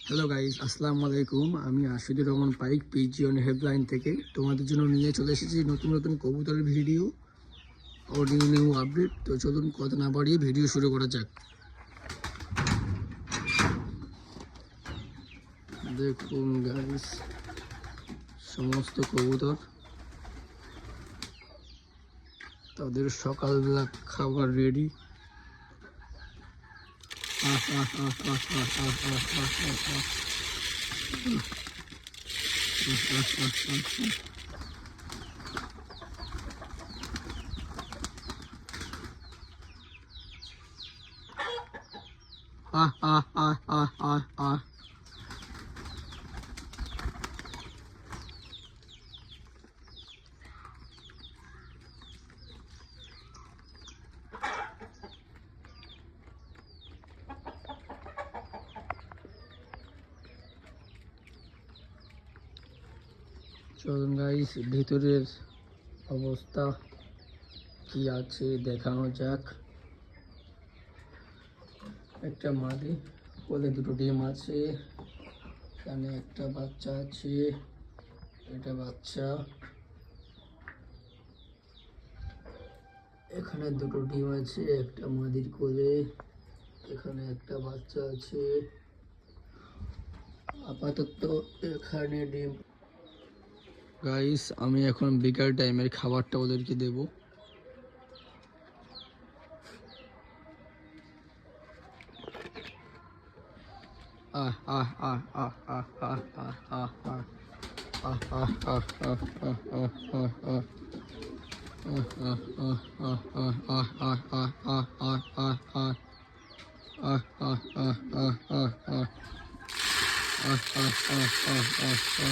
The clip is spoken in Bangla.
হ্যালো গাইস, আসসালামু আলাইকুম। আমি আশিদুর রহমান পাইক, পিজিয়ন হেল্পলাইন থেকে তোমাদের জন্য নিয়ে চলে এসেছি নতুন নতুন কবুতরের ভিডিও ও নিউ আপডেট। তো চলুন কথা না বাড়িয়ে ভিডিও শুরু করা যাক। দেখুন গাইস, সমস্ত কবুতর তাদের সকালবেলা খাবার রেডি। চলুন গাইস, ভিতরের অবস্থা কি আছে দেখানো যাক। একটা মাদি কোলে দুটো ডিম আছে, এখানে একটা বাচ্চা আছে, এটা বাচ্চা, এখানে দুটো ডিম আছে একটা মাদির কোলে, এখানে একটা বাচ্চা আছে। আপাতত এখানে ডিম। গাইস, আমি এখন বিকাল টাইমের খাবারটা ওদেরকে দেব। আহ আহ আহ আহ আহ আহ আহ আহ আহ আহ আহ আহ আহ আহ আহ আহ